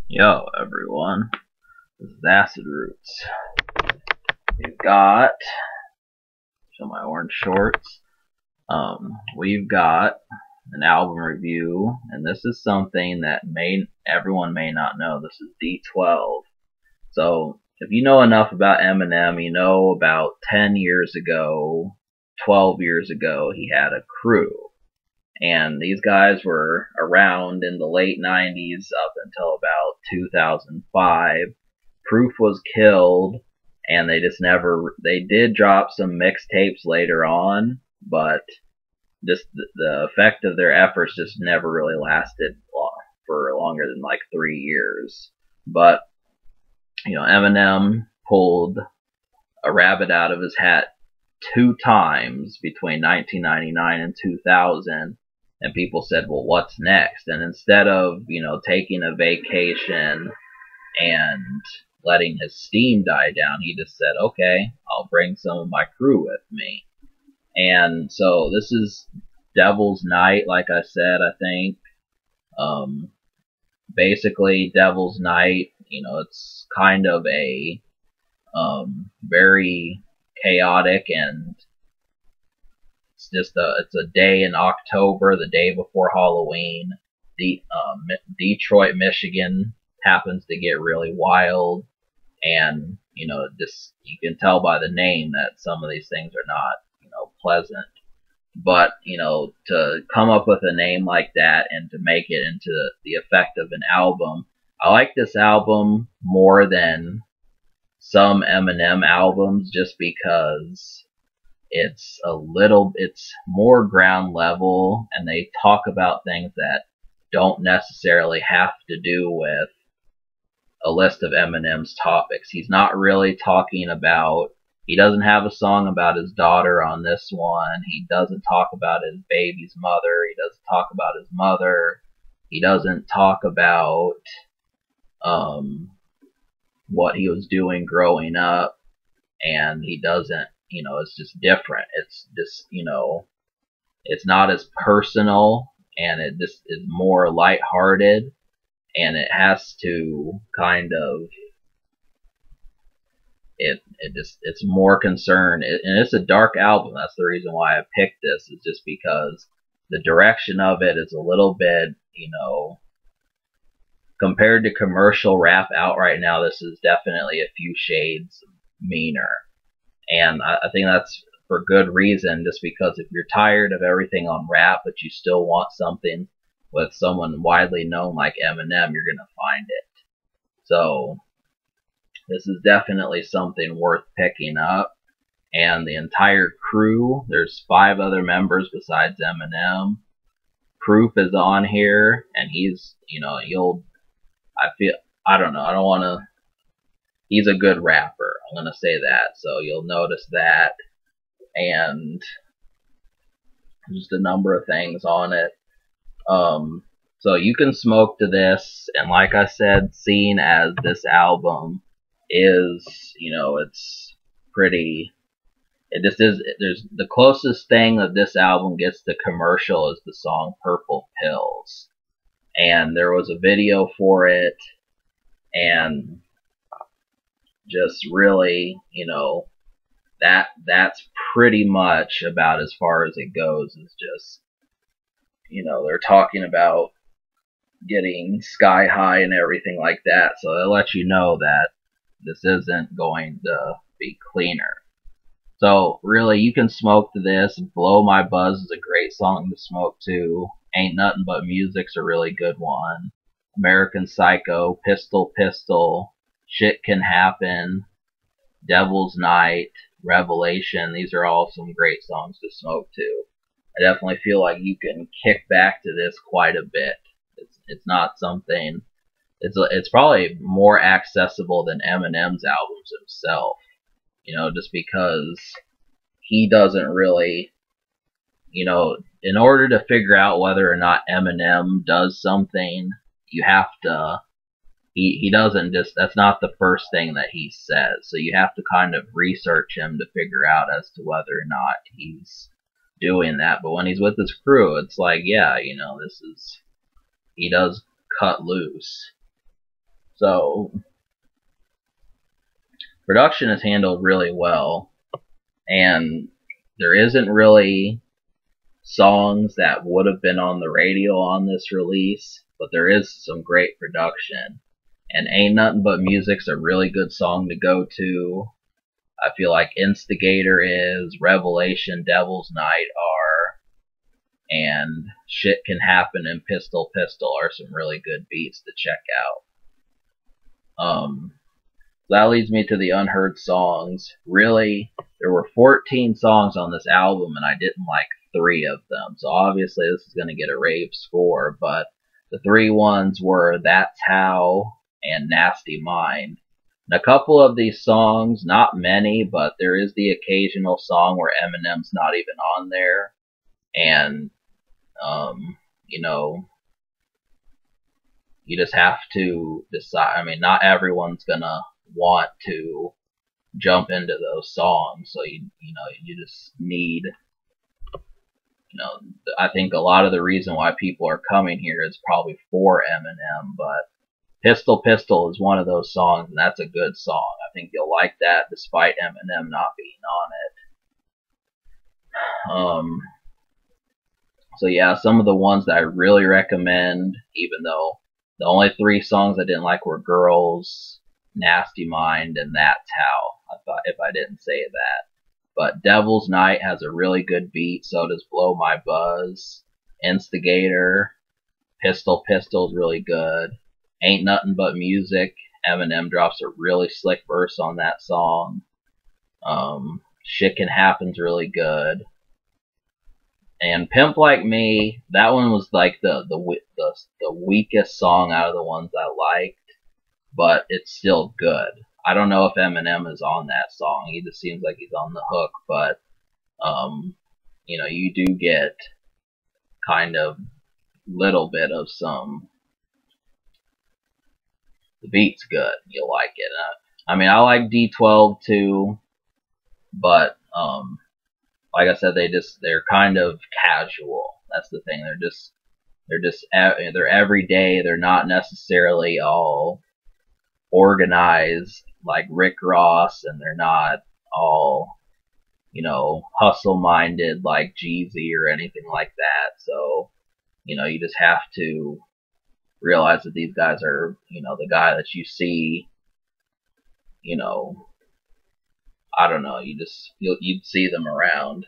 Yo, everyone. This is Acid Roots. We've got, show my orange shorts. We've got an album review, and this is something that everyone may not know. This is D12. So, if you know enough about Eminem, you know about 10 years ago, 12 years ago, he had a crew. And these guys were around in the late 90s up until about 2005. Proof was killed, and they did drop some mixtapes later on, but just the effect of their efforts just never really lasted for longer than like 3 years. But, Eminem pulled a rabbit out of his hat two times between 1999 and 2000, and people said, well, what's next? And instead of, taking a vacation and letting his steam die down, he just said, okay, I'll bring some of my crew with me. And so this is Devil's Night, like I said, I think. Basically, Devil's Night, it's kind of a very chaotic, and it's a day in October, the day before Halloween. Detroit, Michigan happens to get really wild, and just you can tell by the name that some of these things are not pleasant. But to come up with a name like that and to make it into the effect of an album, I like this album more than some Eminem albums just because it's more ground level, and they talk about things that don't necessarily have to do with a list of Eminem's topics. He's not really talking about, he doesn't have a song about his daughter on this one. He doesn't talk about his baby's mother. He doesn't talk about his mother. He doesn't talk about what he was doing growing up. And he doesn't, it's just different. It's just, it's not as personal, and it just is more lighthearted, and it has to kind of, it's more concerned, and it's a dark album. That's the reason why I picked this, is just because the direction of it is a little bit, compared to commercial rap out right now, this is definitely a few shades meaner. And I think that's for good reason, just because if you're tired of everything on rap, but you still want something with someone widely known like Eminem, you're going to find it. So this is definitely something worth picking up. And the entire crew, there's 5 other members besides Eminem. Proof is on here, and he's, I don't know, I don't want to, he's a good rapper, I'm going to say that. So you'll notice that. And just a number of things on it. So you can smoke to this, and like I said, seeing as this album is, it's pretty, there's the closest thing that this album gets to commercial is the song Purple Pills. And there was a video for it, and just really, that's pretty much about as far as it goes. Is just, they're talking about getting sky high and everything like that, so it lets you know that this isn't going to be cleaner. So really, you can smoke to this. Blow My Buzz is a great song to smoke to. Ain't Nothing But Music's a really good one. American Psycho, Pistol Pistol, Shit Can Happen, Devil's Night, Revelation. These are all some great songs to smoke to. I definitely feel like you can kick back to this quite a bit. It's not something, it's probably more accessible than Eminem's albums himself, just because he doesn't really, in order to figure out whether or not Eminem does something, you have to, he doesn't just, that's not the first thing that he says, so you have to kind of research him to figure out as to whether or not he's doing that. But when he's with his crew, it's like, yeah, this is, he does cut loose. So production is handled really well, and there isn't really songs that would have been on the radio on this release, but there is some great production. And Ain't Nothing But Music's a really good song to go to. I feel like Instigator is, Revelation, Devil's Night are, and Shit Can Happen and Pistol Pistol are some really good beats to check out. That leads me to the unheard songs. Really, there were 14 songs on this album, and I didn't like 3 of them. So obviously this is going to get a rave score, but the 3 ones were That's How and Nasty Mind. And a couple of these songs, not many, but there is the occasional song where Eminem's not even on there. And, you know, you just have to decide. I mean, not everyone's going to want to jump into those songs, so you just need, I think a lot of the reason why people are coming here is probably for Eminem, but Pistol Pistol is one of those songs, and that's a good song. I think you'll like that despite Eminem not being on it. So yeah, some of the ones that I really recommend, even though the only 3 songs I didn't like were Girls, Nasty Mind, and That's How, if I didn't say that. But Devil's Night has a really good beat, so does Blow My Buzz. Instigator, Pistol Pistol is really good. Ain't Nothing But Music, Eminem drops a really slick verse on that song. Shit Can Happen's really good. And Pimp Like Me, that one was like the weakest song out of the ones I liked, but it's still good. I don't know if Eminem is on that song. He just seems like he's on the hook, but you do get kind of little bit of some. The beat's good. You'll like it. I mean, I like D12 too, but like I said, they're kind of casual. That's the thing. They're everyday. They're not necessarily all organized like Rick Ross, and they're not all, hustle minded like Jeezy or anything like that. So, you just have to realize that these guys are, the guy that you see, I don't know, you'd see them around.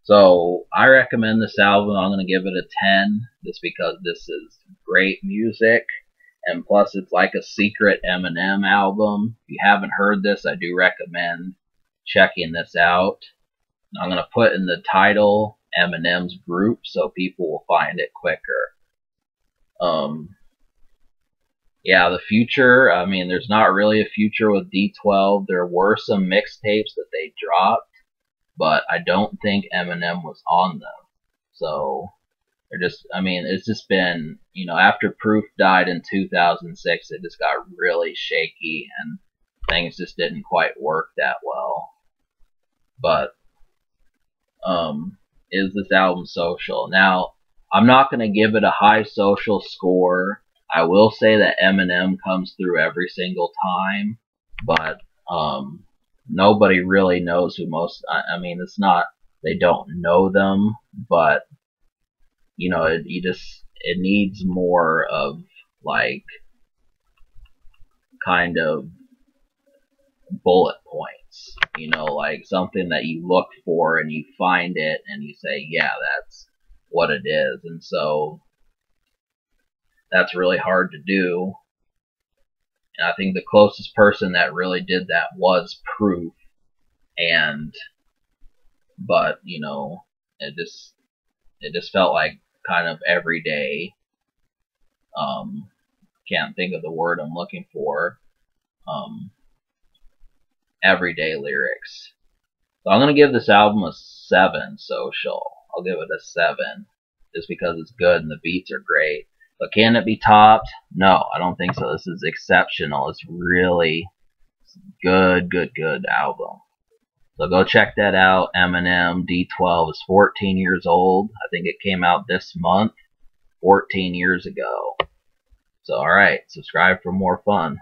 So I recommend this album. I'm going to give it a 10 just because this is great music, and plus it's like a secret Eminem album. If you haven't heard this, I do recommend checking this out. I'm going to put in the title Eminem's Group so people will find it quicker. Yeah, the future, I mean, there's not really a future with D12. There were some mixtapes that they dropped, but I don't think Eminem was on them. So, it's just been, after Proof died in 2006, it just got really shaky and things just didn't quite work that well. But, is this album social? Now, I'm not going to give it a high social score. I will say that Eminem comes through every single time, but nobody really knows who most. I mean, it's not they don't know them, but it needs more of like kind of bullet points. Like something that you look for and you find it and you say, yeah, that's what it is, and so. That's really hard to do. And I think the closest person that really did that was Proof. But, it just felt like kind of everyday, can't think of the word I'm looking for, everyday lyrics. So I'm going to give this album a 7 social. I'll give it a 7 just because it's good and the beats are great. But can it be topped? No, I don't think so. This is exceptional. It's really good album. So go check that out. Eminem, D12 is 14 years old. I think it came out this month, 14 years ago. So alright, subscribe for more fun.